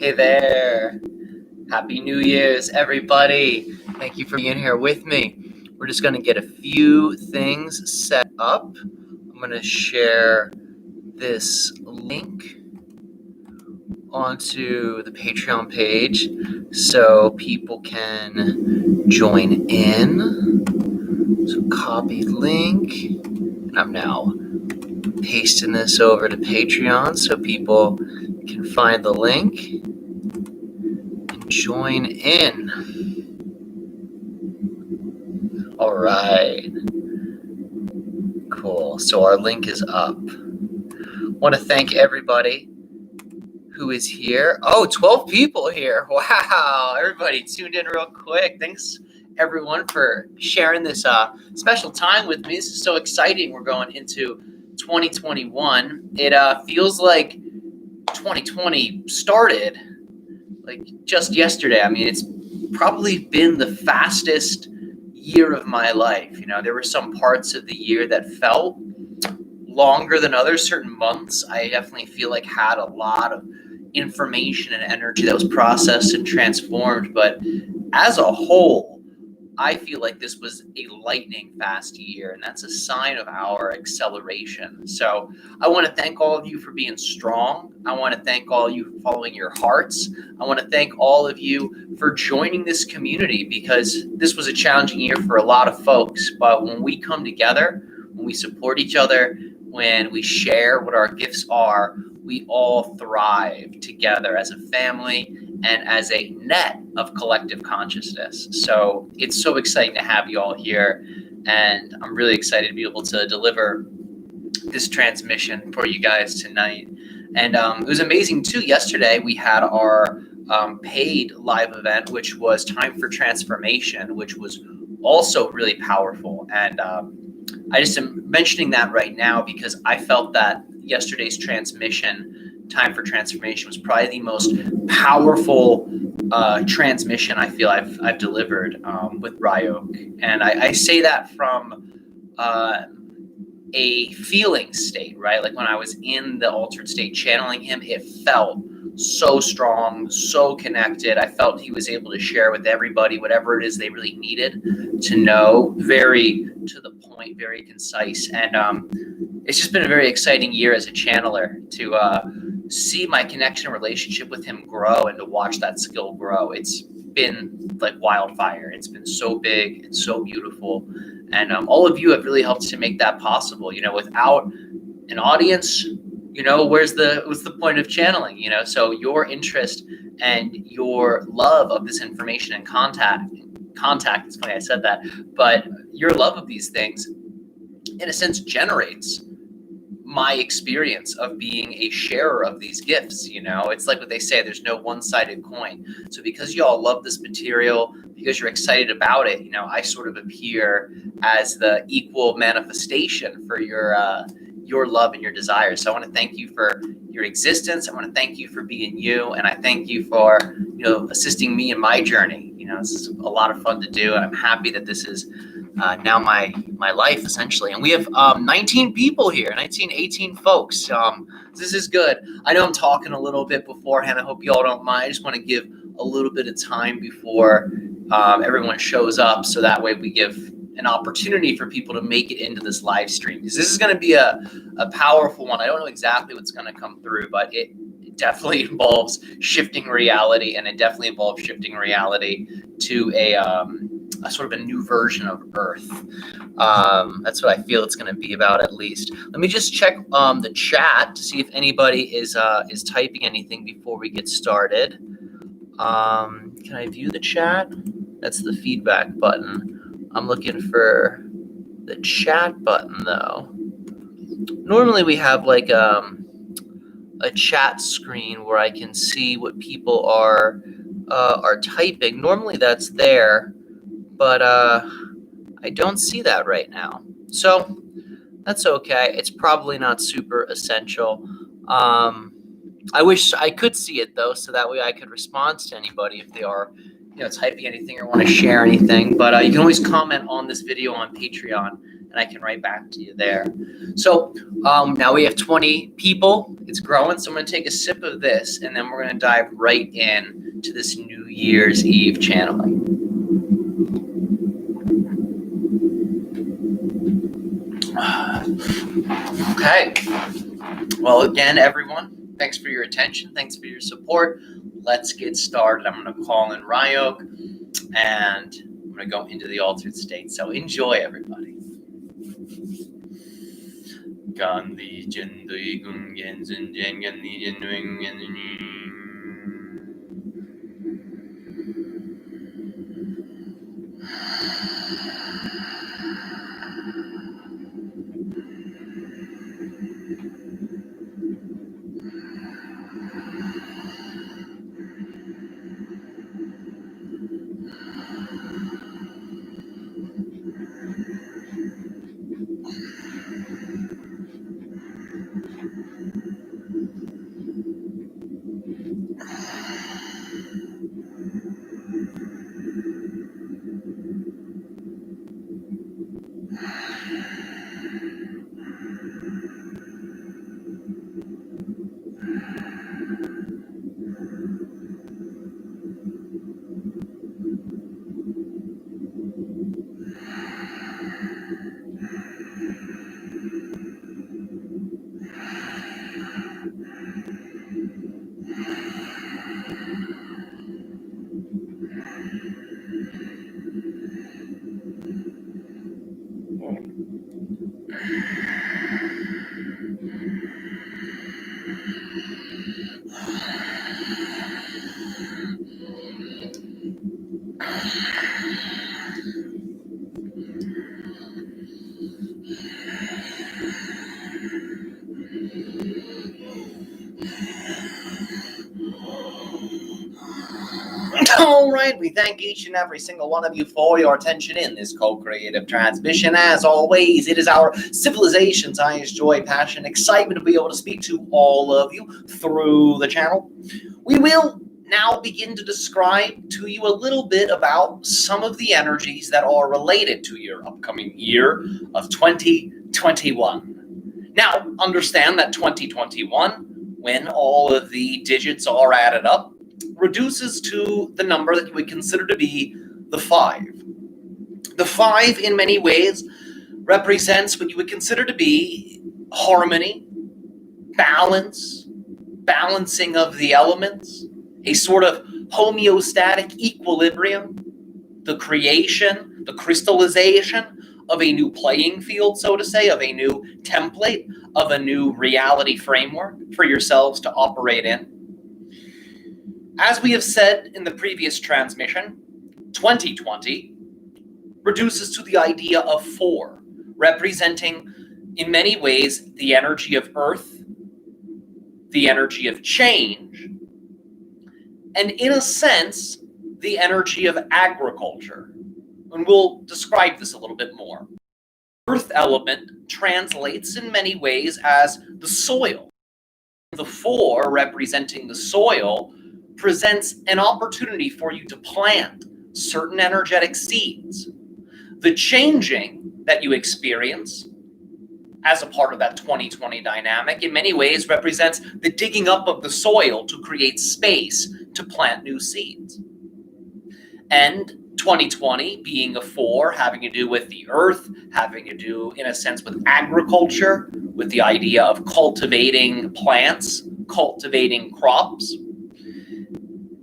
Hey there. Happy New Year's, everybody. Thank you for being here with me. We're just going to get a few things set up. I'm going to share this link onto the Patreon page so people can join in. So copy link. And I'm now pasting this over to Patreon so people can find the link and join in. All right. Cool. So our link is up. Want to thank everybody who is here. Oh, 12 people here. Wow. Everybody tuned in real quick. Thanks, everyone, for sharing this special time with me. This is so exciting. We're going into 2021. It feels like 2020 started like just yesterday. I mean, it's probably been the fastest year of my life. You know, there were some parts of the year that felt longer than others. Certain months I definitely feel like had a lot of information and energy that was processed and transformed, but as a whole I feel like this was a lightning fast year, and that's a sign of our acceleration. So I want to thank all of you for being strong. I want to thank all of you for following your hearts. I want to thank all of you for joining this community, because this was a challenging year for a lot of folks. But when we come together, when we support each other, when we share what our gifts are, we all thrive together as a family and as a net of collective consciousness. So it's so exciting to have you all here, and I'm really excited to be able to deliver this transmission for you guys tonight. And it was amazing too. Yesterday we had our paid live event, which was Time for Transformation, which was also really powerful. And I just am mentioning that right now because I felt that yesterday's transmission, Time for Transformation, was probably the most powerful transmission I feel I've delivered with Ryok. And I say that from a feeling state, right? Like when I was in the altered state channeling him, it felt so strong, so connected. I felt he was able to share with everybody whatever it is they really needed to know, very to the point, very concise. And it's just been a very exciting year as a channeler to see my connection and relationship with him grow and to watch that skill grow. It's been like wildfire. It's been so big and so beautiful. And all of you have really helped to make that possible. You know, without an audience, you know, what's the point of channeling? You know, so your interest and your love of this information and contact, it's funny I said that, but your love of these things, in a sense, generates my experience of being a sharer of these gifts. You know, it's like what they say, there's no one-sided coin. So because you all love this material, because you're excited about it, you know, I sort of appear as the equal manifestation for your love and your desires. So I want to thank you for your existence. I want to thank you for being you, and I thank you for, you know, assisting me in my journey. You know, this is a lot of fun to do, and I'm happy that this is now my life, essentially. And we have 19 people here, 18 folks. This is good. I know I'm talking a little bit beforehand. I hope you all don't mind. I just want to give a little bit of time before everyone shows up, so that way we give an opportunity for people to make it into this live stream, because this is going to be a powerful one. I don't know exactly what's going to come through, but it definitely involves shifting reality, and it definitely involves shifting reality to a sort of a new version of Earth. That's what I feel it's going to be about, at least. Let me just check the chat to see if anybody is typing anything before we get started. Can I view the chat? That's the feedback button. I'm looking for the chat button, though. Normally we have like a chat screen where I can see what people are typing. Normally that's there, but I don't see that right now. So that's okay. It's probably not super essential. I wish I could see it, though, so that way I could respond to anybody if they are, you know, typing anything or want to share anything. But you can always comment on this video on Patreon and I can write back to you there. So now we have 20 people. It's growing, so I'm going to take a sip of this, and then we're going to dive right in to this New Year's Eve channeling. Okay. Well, again, everyone, thanks for your attention. Thanks for your support. Let's get started. I'm going to call in Ryok, and I'm going to go into the altered state. So enjoy, everybody. All right, we thank each and every single one of you for your attention in this co-creative transmission. As always, it is our civilization's highest joy, passion, excitement to be able to speak to all of you through the channel. We will now begin to describe to you a little bit about some of the energies that are related to your upcoming year of 2021. Now, understand that 2021, when all of the digits are added up, reduces to the number that you would consider to be the 5. The 5 in many ways represents what you would consider to be harmony, balance, balancing of the elements, a sort of homeostatic equilibrium, the creation, the crystallization of a new playing field, so to say, of a new template, of a new reality framework for yourselves to operate in. As we have said in the previous transmission, 2020 reduces to the idea of 4, representing in many ways the energy of earth, the energy of change, and in a sense, the energy of agriculture. And we'll describe this a little bit more. Earth element translates in many ways as the soil. The 4, representing the soil, presents an opportunity for you to plant certain energetic seeds. The changing that you experience as a part of that 2020 dynamic in many ways represents the digging up of the soil to create space to plant new seeds. And 2020 being a 4, having to do with the earth, having to do in a sense with agriculture, with the idea of cultivating plants, cultivating crops,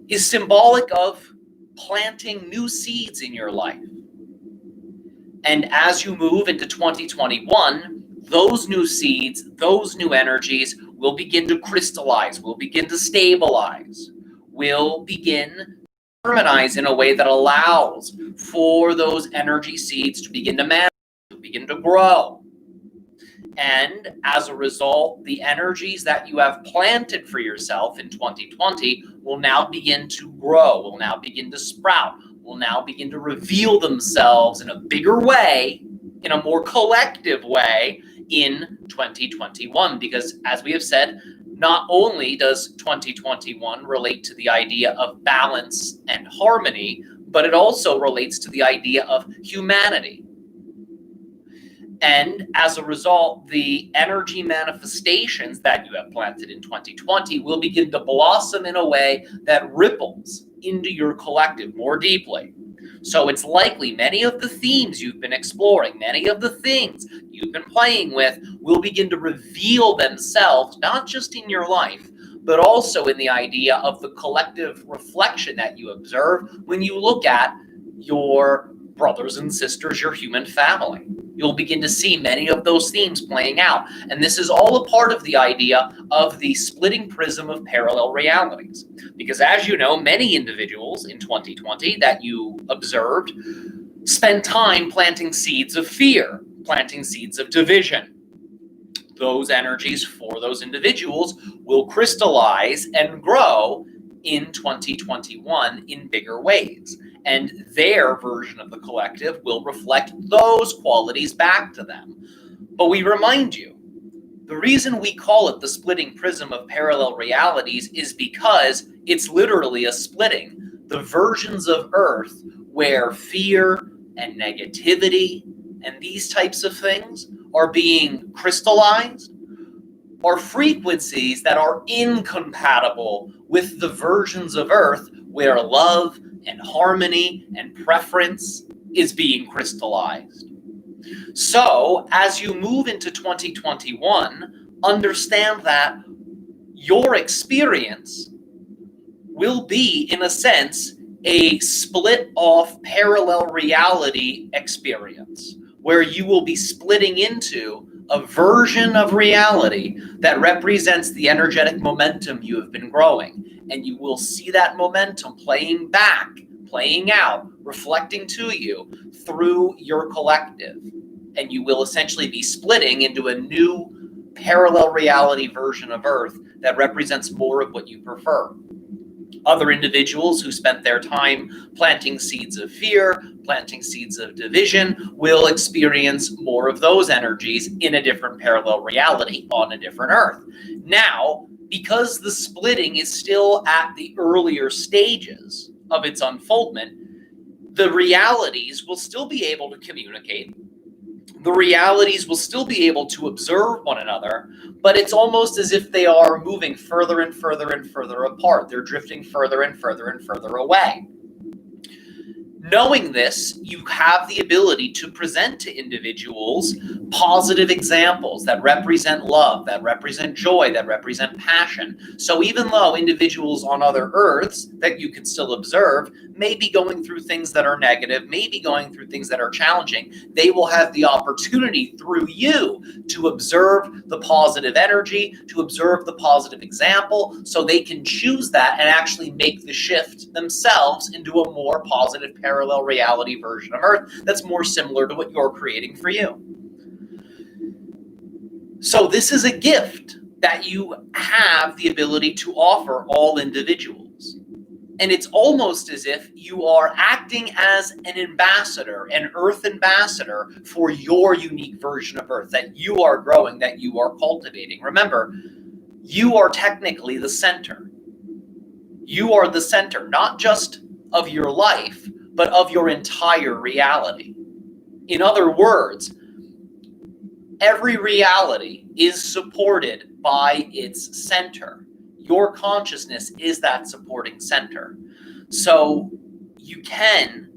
is symbolic of planting new seeds in your life. And as you move into 2021, those new seeds, those new energies will begin to crystallize, will begin to stabilize, will begin to harmonize in a way that allows for those energy seeds to begin to manifest, to begin to grow. And as a result, the energies that you have planted for yourself in 2020 will now begin to grow, will now begin to sprout, will now begin to reveal themselves in a bigger way, in a more collective way in 2021. Because as we have said, not only does 2021 relate to the idea of balance and harmony, but it also relates to the idea of humanity. And as a result, the energy manifestations that you have planted in 2020 will begin to blossom in a way that ripples into your collective more deeply. So it's likely many of the themes you've been exploring, many of the things you've been playing with will begin to reveal themselves, not just in your life, but also in the idea of the collective reflection that you observe when you look at your brothers and sisters, your human family. You'll begin to see many of those themes playing out. And this is all a part of the idea of the splitting prism of parallel realities. Because as you know, many individuals in 2020 that you observed spent time planting seeds of fear, planting seeds of division. Those energies for those individuals will crystallize and grow in 2021 in bigger ways. And their version of the collective will reflect those qualities back to them. But we remind you, the reason we call it the splitting prism of parallel realities is because it's literally a splitting. The versions of Earth where fear and negativity and these types of things are being crystallized are frequencies that are incompatible with the versions of Earth where love and harmony and preference is being crystallized. So, as you move into 2021, understand that your experience will be, in a sense, a split off parallel reality experience, where you will be splitting into a version of reality that represents the energetic momentum you have been growing. And you will see that momentum playing back, playing out, reflecting to you through your collective. And you will essentially be splitting into a new parallel reality version of Earth that represents more of what you prefer. Other individuals who spent their time planting seeds of fear, planting seeds of division, will experience more of those energies in a different parallel reality on a different Earth. Now, because the splitting is still at the earlier stages of its unfoldment, the realities will still be able to communicate. The realities will still be able to observe one another, but it's almost as if they are moving further and further and further apart. They're drifting further and further and further away. Knowing this, you have the ability to present to individuals positive examples that represent love, that represent joy, that represent passion. So even though individuals on other Earths that you can still observe may be going through things that are negative, may be going through things that are challenging, they will have the opportunity through you to observe the positive energy, to observe the positive example, so they can choose that and actually make the shift themselves into a more positive parallel reality version of Earth that's more similar to what you're creating for you. So this is a gift that you have the ability to offer all individuals. And it's almost as if you are acting as an ambassador, an Earth ambassador for your unique version of Earth that you are growing, that you are cultivating. Remember, you are technically the center. You are the center, not just of your life, but of your entire reality. In other words, every reality is supported by its center. Your consciousness is that supporting center. So you can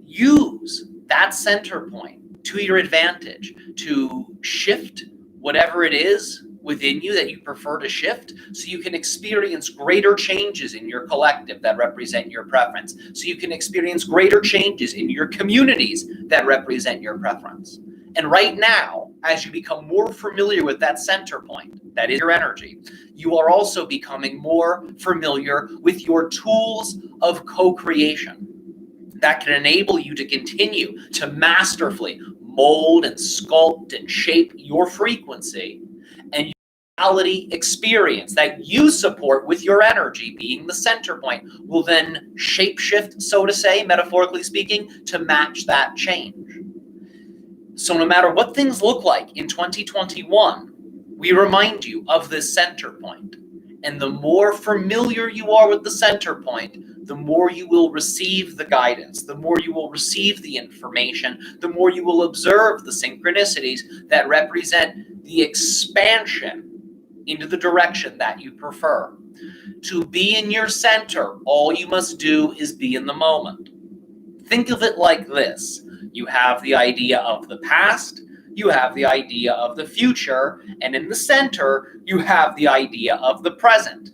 use that center point to your advantage to shift whatever it is within you that you prefer to shift, so you can experience greater changes in your collective that represent your preference. So you can experience greater changes in your communities that represent your preference. And right now, as you become more familiar with that center point, that is your energy, you are also becoming more familiar with your tools of co-creation that can enable you to continue to masterfully mold and sculpt and shape your frequency and your reality experience that you support with your energy being the center point will then shapeshift, so to say, metaphorically speaking, to match that change. So no matter what things look like in 2021, we remind you of this center point. And the more familiar you are with the center point, the more you will receive the guidance, the more you will receive the information, the more you will observe the synchronicities that represent the expansion into the direction that you prefer. To be in your center, all you must do is be in the moment. Think of it like this. You have the idea of the past, you have the idea of the future, and in the center, you have the idea of the present.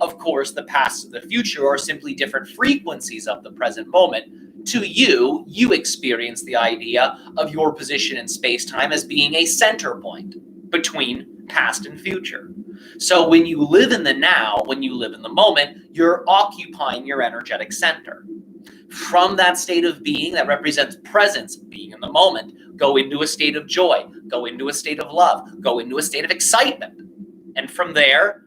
Of course, the past and the future are simply different frequencies of the present moment. To you, you experience the idea of your position in space-time as being a center point between past and future. So when you live in the now, when you live in the moment, you're occupying your energetic center. From that state of being that represents presence, being in the moment, go into a state of joy, go into a state of love, go into a state of excitement. And from there,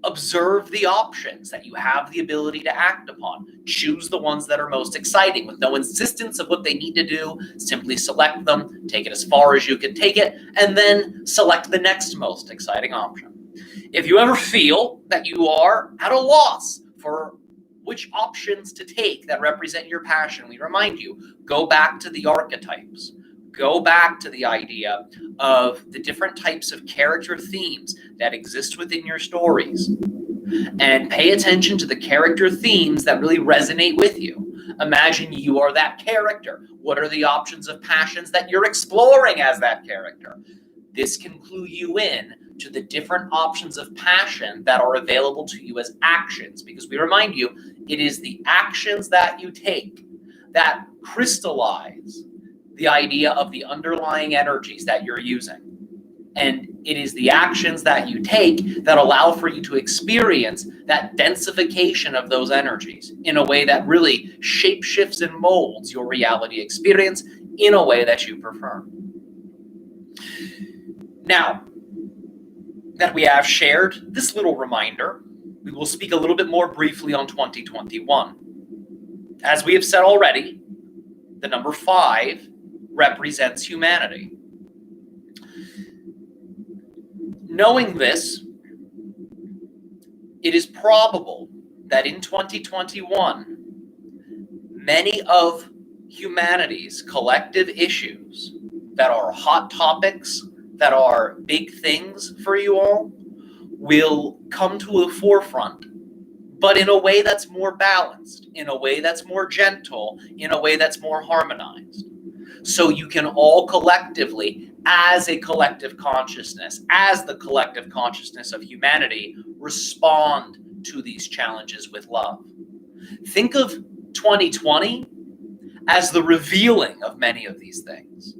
observe the options that you have the ability to act upon. Choose the ones that are most exciting with no insistence of what they need to do. Simply select them, take it as far as you can take it, and then select the next most exciting option. If you ever feel that you are at a loss for which options to take that represent your passion, we remind you, go back to the archetypes. Go back to the idea of the different types of character themes that exist within your stories. And pay attention to the character themes that really resonate with you. Imagine you are that character. What are the options of passions that you're exploring as that character? This can clue you in to the different options of passion that are available to you as actions, because we remind you, it is the actions that you take that crystallize the idea of the underlying energies that you're using. And it is the actions that you take that allow for you to experience that densification of those energies in a way that really shapeshifts and molds your reality experience in a way that you prefer. Now that we have shared this little reminder, we will speak a little bit more briefly on 2021. As we have said already, the number 5 represents humanity. Knowing this, it is probable that in 2021, many of humanity's collective issues that are hot topics, that are big things for you all, will come to the forefront, but in a way that's more balanced, in a way that's more gentle, in a way that's more harmonized. So you can all collectively, as a collective consciousness, as the collective consciousness of humanity, respond to these challenges with love. Think of 2020 as the revealing of many of these things.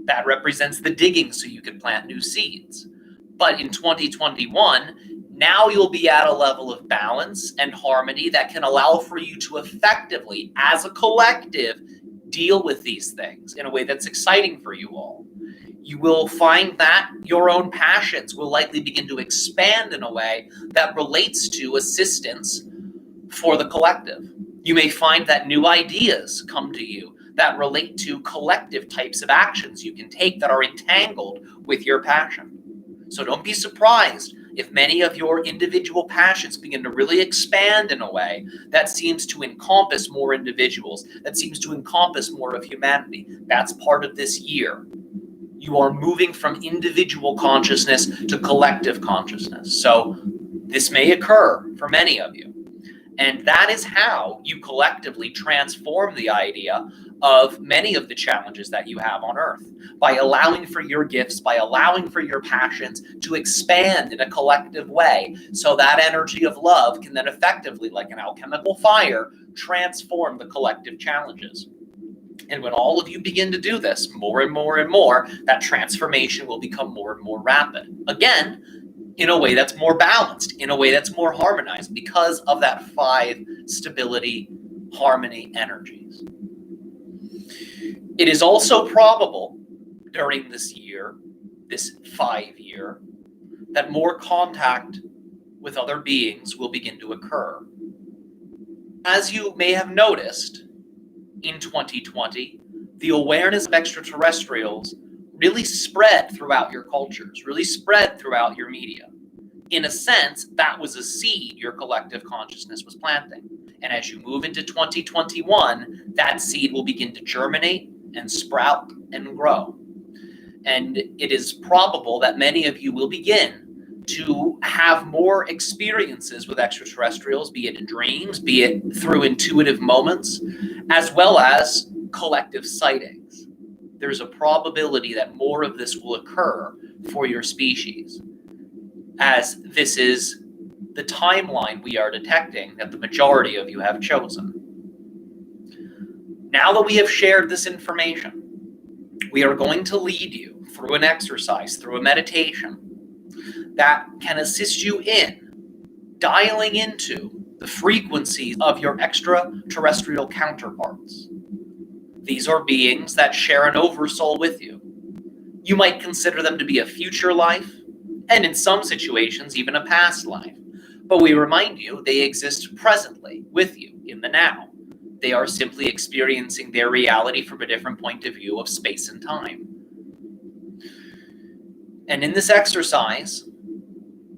That represents the digging so you can plant new seeds. But in 2021, now you'll be at a level of balance and harmony that can allow for you to effectively, as a collective, deal with these things in a way that's exciting for you all. You will find that your own passions will likely begin to expand in a way that relates to assistance for the collective. You may find that new ideas come to you that relate to collective types of actions you can take that are entangled with your passion. So don't be surprised if many of your individual passions begin to really expand in a way that seems to encompass more individuals, that seems to encompass more of humanity. That's part of this year. You are moving from individual consciousness to collective consciousness. So this may occur for many of you. And that is how you collectively transform the idea of many of the challenges that you have on Earth, by allowing for your gifts, by allowing for your passions to expand in a collective way, so that energy of love can then effectively, like an alchemical fire, transform the collective challenges. And when all of you begin to do this more and more and more, that transformation will become more and more rapid. Again, in a way that's more balanced, in a way that's more harmonized, because of that 5 stability, harmony energies. It is also probable during this year, this 5 year, that more contact with other beings will begin to occur. As you may have noticed, in 2020, the awareness of extraterrestrials really spread throughout your cultures, really spread throughout your media. In a sense, that was a seed your collective consciousness was planting. And as you move into 2021, that seed will begin to germinate and sprout and grow. And it is probable that many of you will begin to have more experiences with extraterrestrials, be it in dreams, be it through intuitive moments, as well as collective sightings. There's a probability that more of this will occur for your species, as this is the timeline we are detecting that the majority of you have chosen. Now that we have shared this information, we are going to lead you through an exercise, through a meditation that can assist you in dialing into the frequencies of your extraterrestrial counterparts. These are beings that share an oversoul with you. You might consider them to be a future life, and in some situations, even a past life. But we remind you they exist presently with you in the now. They are simply experiencing their reality from a different point of view of space and time. And in this exercise,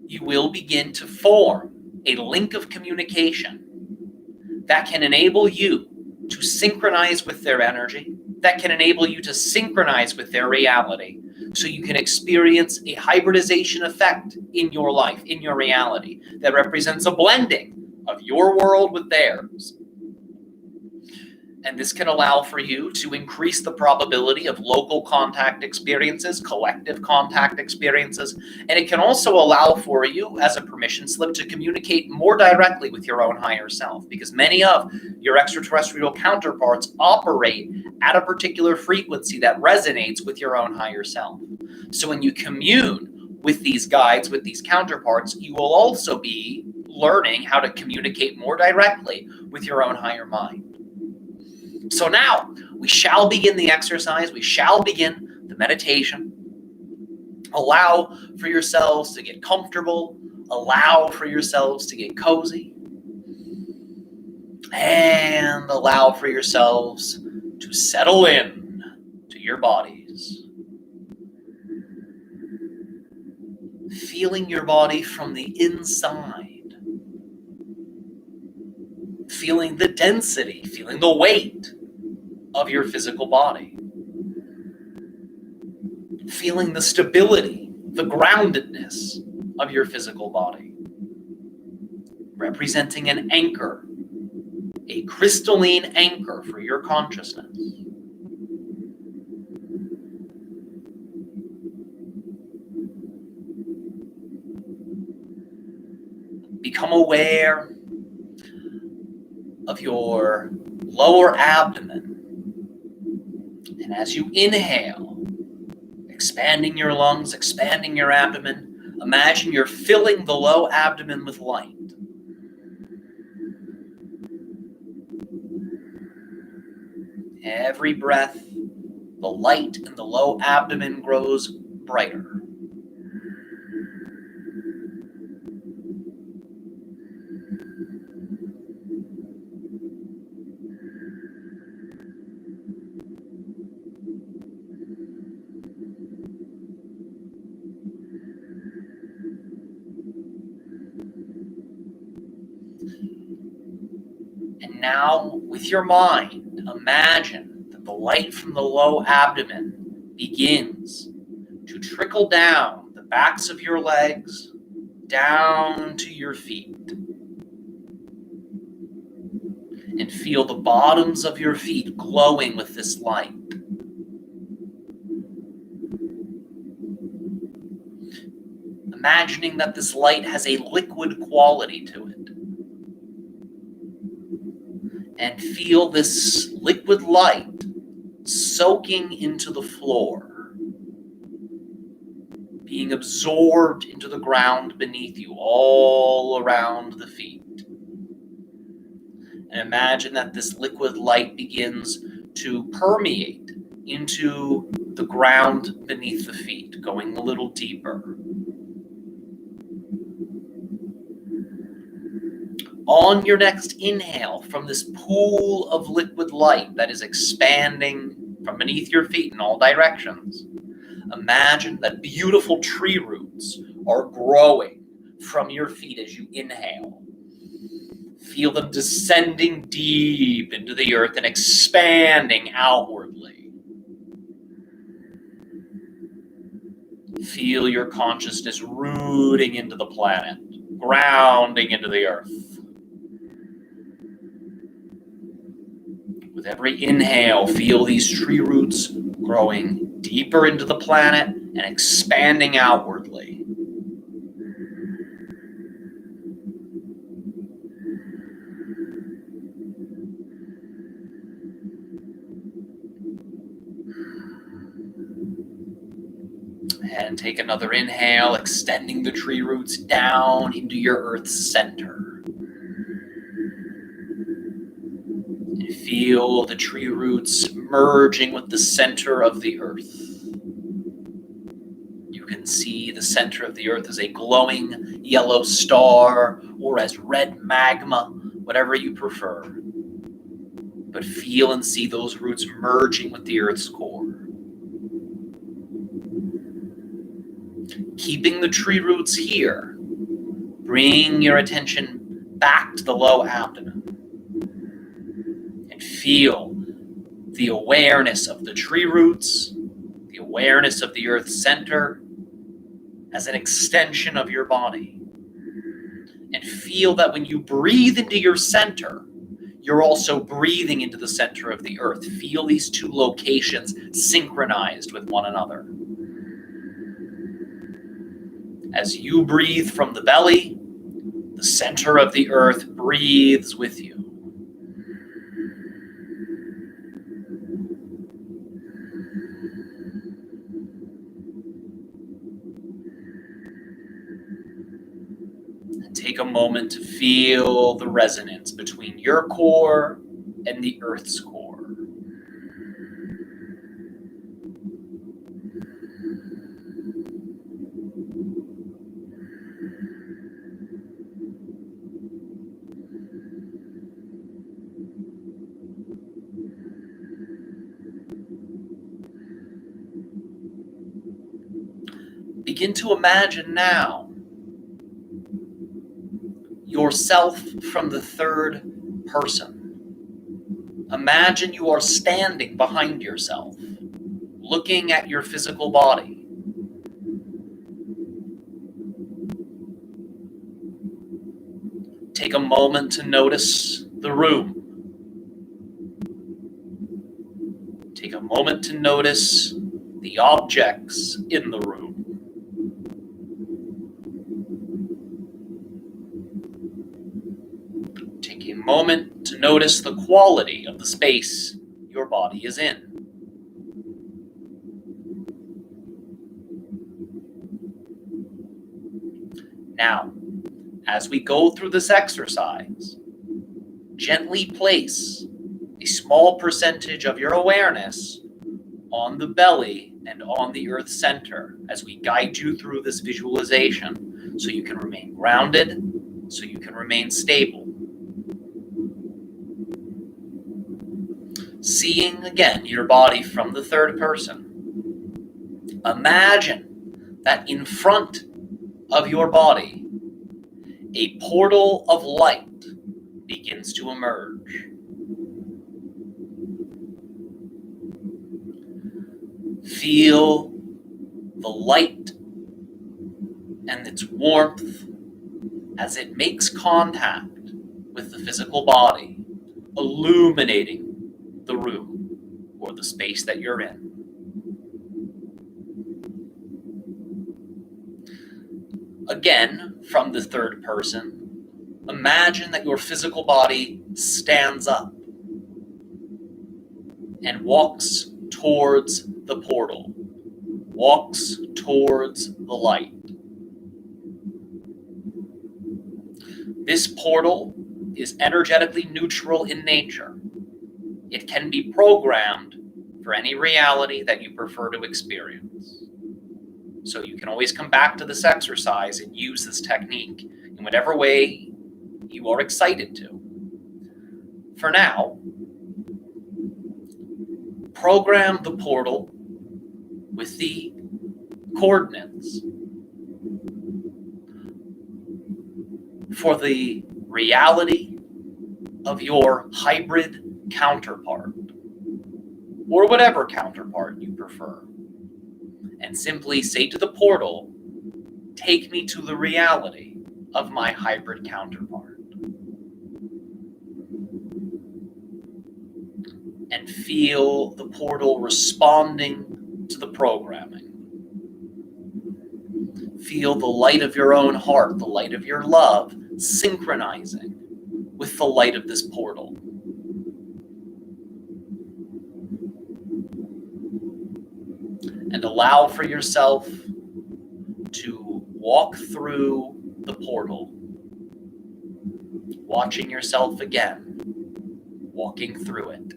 you will begin to form a link of communication that can enable you to synchronize with their energy, that can enable you to synchronize with their reality, so you can experience a hybridization effect in your life, in your reality, that represents a blending of your world with theirs. And this can allow for you to increase the probability of local contact experiences, collective contact experiences, and it can also allow for you, as a permission slip, to communicate more directly with your own higher self, because many of your extraterrestrial counterparts operate at a particular frequency that resonates with your own higher self. So when you commune with these guides, with these counterparts, you will also be learning how to communicate more directly with your own higher mind. So now we shall begin the exercise. We shall begin the meditation. Allow for yourselves to get comfortable. Allow for yourselves to get cozy. And allow for yourselves to settle in to your bodies. Feeling your body from the inside. Feeling the density, feeling the weight of your physical body. Feeling the stability, the groundedness of your physical body. Representing an anchor, a crystalline anchor for your consciousness. Become aware of your lower abdomen. And as you inhale, expanding your lungs, expanding your abdomen, imagine you're filling the low abdomen with light. Every breath, the light in the low abdomen grows brighter. And now, with your mind, imagine that the light from the low abdomen begins to trickle down the backs of your legs, down to your feet. And feel the bottoms of your feet glowing with this light. Imagining that this light has a liquid quality to it. And feel this liquid light soaking into the floor, being absorbed into the ground beneath you, all around the feet. And imagine that this liquid light begins to permeate into the ground beneath the feet, going a little deeper. On your next inhale, from this pool of liquid light that is expanding from beneath your feet in all directions, imagine that beautiful tree roots are growing from your feet as you inhale. Feel them descending deep into the earth and expanding outwardly. Feel your consciousness rooting into the planet, grounding into the earth. With every inhale, feel these tree roots growing deeper into the planet and expanding outwardly. And take another inhale, extending the tree roots down into your Earth's center. And feel the tree roots merging with the center of the Earth. You can see the center of the Earth as a glowing yellow star or as red magma, whatever you prefer. But feel and see those roots merging with the Earth's core. Keeping the tree roots here, bring your attention back to the low abdomen and feel the awareness of the tree roots, the awareness of the Earth's center as an extension of your body. And feel that when you breathe into your center, you're also breathing into the center of the Earth. Feel these two locations synchronized with one another. As you breathe from the belly, the center of the Earth breathes with you. And take a moment to feel the resonance between your core and the Earth's core. Begin to imagine now yourself from the third person. Imagine you are standing behind yourself, looking at your physical body. Take a moment to notice the room. Take a moment to notice the objects in the room. Take a moment to notice the quality of the space your body is in. Now, as we go through this exercise, gently place a small percentage of your awareness on the belly and on the Earth center as we guide you through this visualization so you can remain grounded, so you can remain stable. Seeing again your body from the third person. Imagine that in front of your body, a portal of light begins to emerge. Feel the light and its warmth as it makes contact with the physical body, illuminating the room or the space that you're in. Again, from the third person, imagine that your physical body stands up and walks towards the portal, walks towards the light. This portal is energetically neutral in nature. It can be programmed for any reality that you prefer to experience. So you can always come back to this exercise and use this technique in whatever way you are excited to. For now, program the portal with the coordinates for the reality of your hybrid counterpart, or whatever counterpart you prefer, and simply say to the portal, "Take me to the reality of my hybrid counterpart." And feel the portal responding to the programming. Feel the light of your own heart, the light of your love, synchronizing with the light of this portal. And allow for yourself to walk through the portal, watching yourself again, walking through it.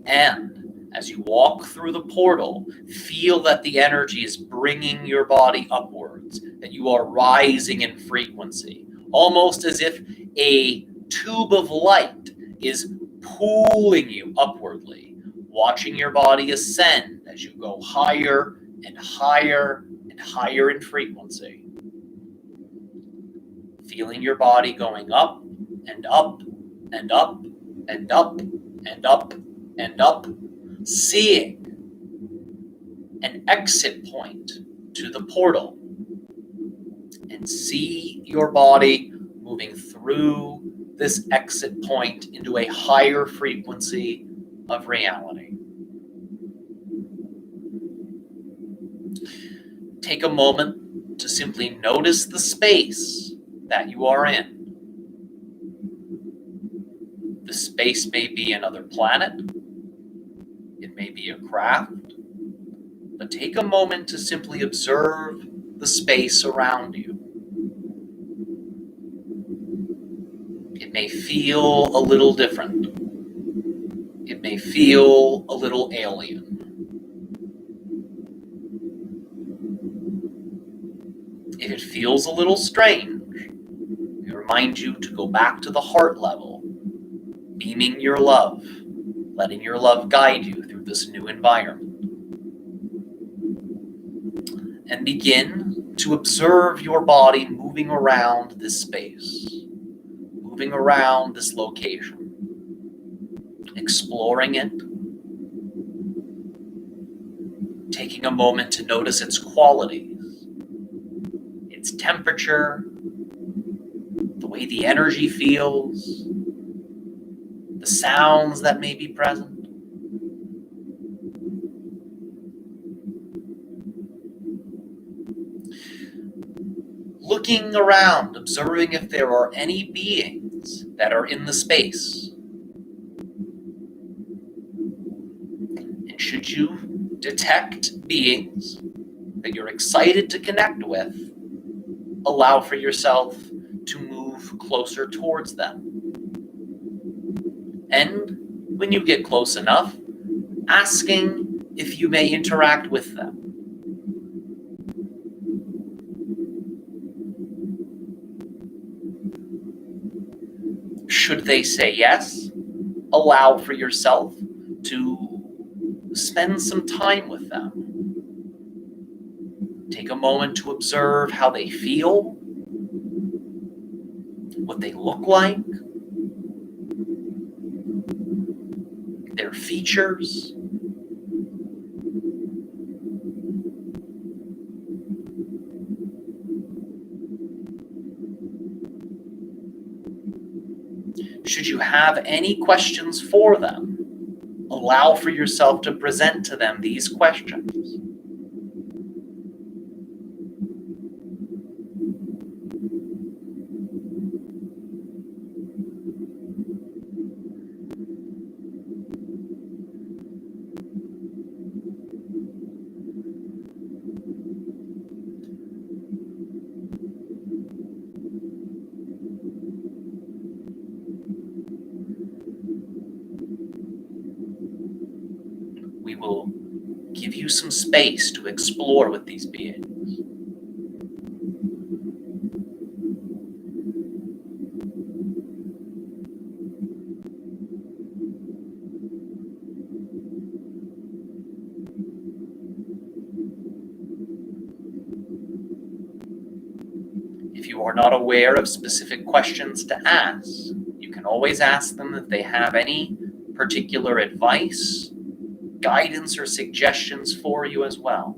And as you walk through the portal, feel that the energy is bringing your body upwards, that you are rising in frequency, almost as if a tube of light is pulling you upwardly, watching your body ascend as you go higher and higher and higher in frequency. Feeling your body going up and up and up and up and up and up, seeing an exit point to the portal, and see your body moving through this exit point into a higher frequency of reality. Take a moment to simply notice the space that you are in. The space may be another planet, it may be a craft, but take a moment to simply observe the space around you. It may feel a little different. It may feel a little alien. If it feels a little strange, I remind you to go back to the heart level, beaming your love, letting your love guide you through this new environment. And begin to observe your body moving around this space, moving around this location, exploring it, taking a moment to notice its qualities, its temperature, the way the energy feels, the sounds that may be present. Looking around, observing if there are any beings that are in the space. And should you detect beings that you're excited to connect with, allow for yourself to move closer towards them. And when you get close enough, asking if you may interact with them. Should they say yes, allow for yourself to spend some time with them. Take a moment to observe how they feel, what they look like, their features. Should you have any questions for them, allow for yourself to present to them these questions. We will give you some space to explore with these beings. If you are not aware of specific questions to ask, you can always ask them if they have any particular advice, guidance, or suggestions for you as well.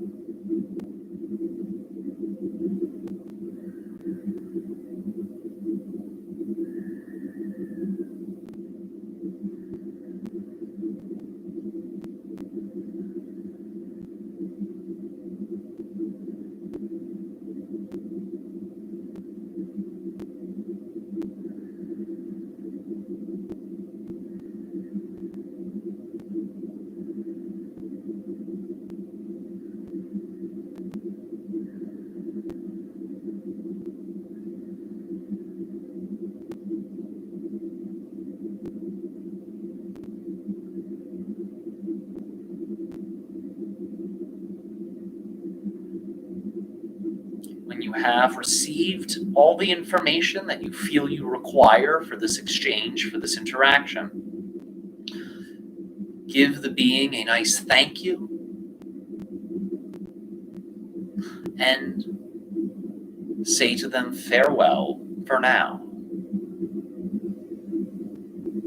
When you have received all the information that you feel you require for this exchange, for this interaction, give the being a nice thank you and say to them farewell for now.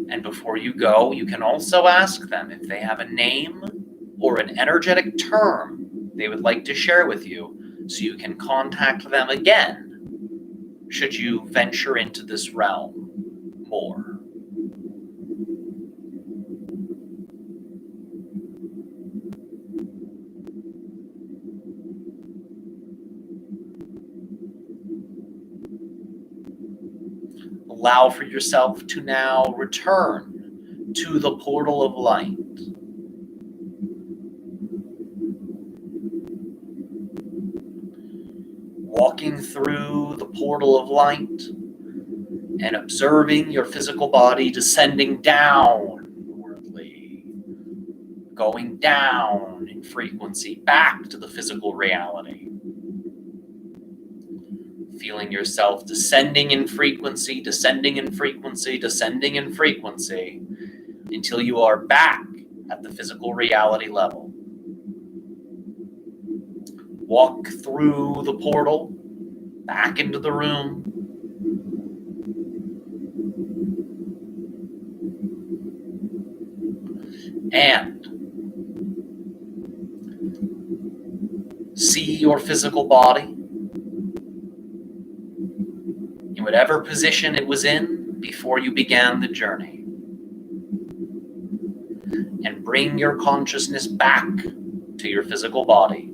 And before you go, you can also ask them if they have a name or an energetic term they would like to share with you, so you can contact them again should you venture into this realm more. Allow for yourself to now return to the portal of light. Walking through the portal of light and observing your physical body descending downwardly, going down in frequency back to the physical reality. Feeling yourself descending in frequency, descending in frequency, descending in frequency, until you are back at the physical reality level. Walk through the portal, back into the room. And see your physical body in whatever position it was in before you began the journey. And bring your consciousness back to your physical body.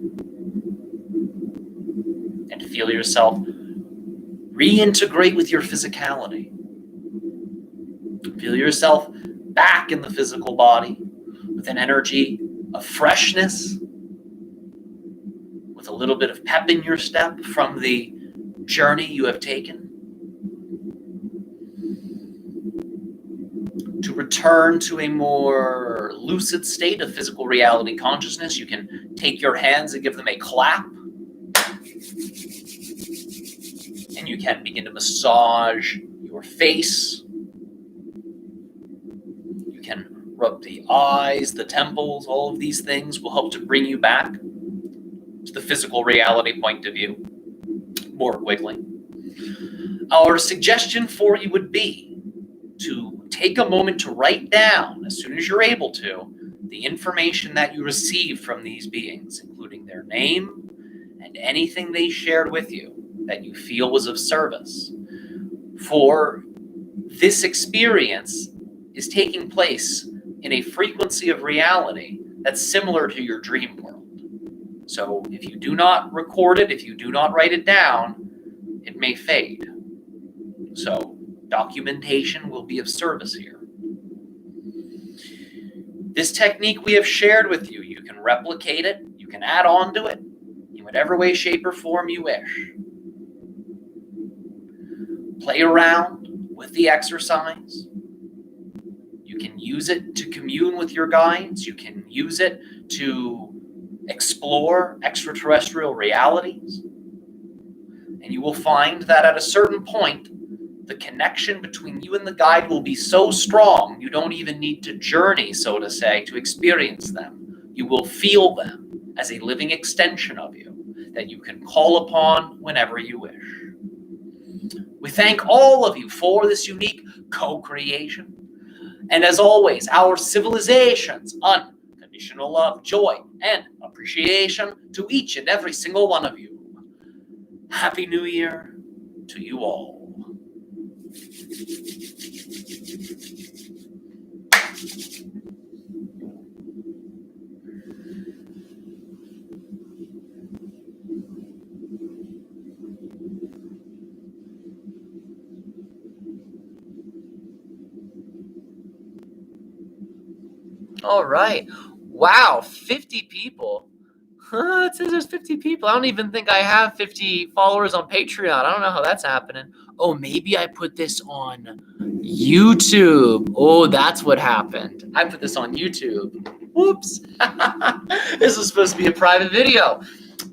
And feel yourself reintegrate with your physicality. Feel yourself back in the physical body with an energy of freshness, with a little bit of pep in your step from the journey you have taken. To return to a more lucid state of physical reality consciousness, you can take your hands and give them a clap. And you can begin to massage your face. You can rub the eyes, the temples. All of these things will help to bring you back to the physical reality point of view more quickly. Our suggestion for you would be to take a moment to write down, as soon as you're able to, the information that you received from these beings, including their name and anything they shared with you that you feel was of service. For this experience is taking place in a frequency of reality that's similar to your dream world. So if you do not record it, if you do not write it down, it may fade. So documentation will be of service here. This technique we have shared with you, you can replicate it, you can add on to it in whatever way, shape, or form you wish. Play around with the exercise. You can use it to commune with your guides. You can use it to explore extraterrestrial realities. And you will find that at a certain point, the connection between you and the guide will be so strong, you don't even need to journey, so to say, to experience them. You will feel them as a living extension of you that you can call upon whenever you wish. We thank all of you for this unique co-creation. And as always, our civilization's unconditional love, joy, and appreciation to each and every single one of you. Happy New Year to you all. All right. Wow, 50 people. It says there's 50 people. I don't even think I have 50 followers on Patreon. I don't know how that's happening. Oh, maybe I put this on YouTube. Oh, that's what happened. I put this on YouTube. Whoops. This was supposed to be a private video.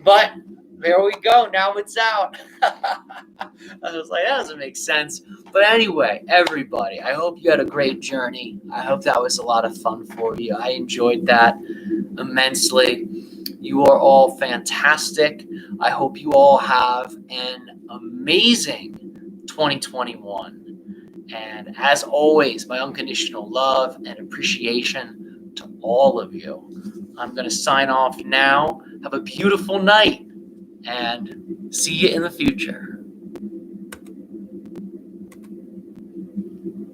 But there we go. Now it's out. I was like, that doesn't make sense. But anyway, everybody, I hope you had a great journey. I hope that was a lot of fun for you. I enjoyed that immensely. You are all fantastic. I hope you all have an amazing 2021. And as always, my unconditional love and appreciation to all of you. I'm going to sign off now. Have a beautiful night and see you in the future.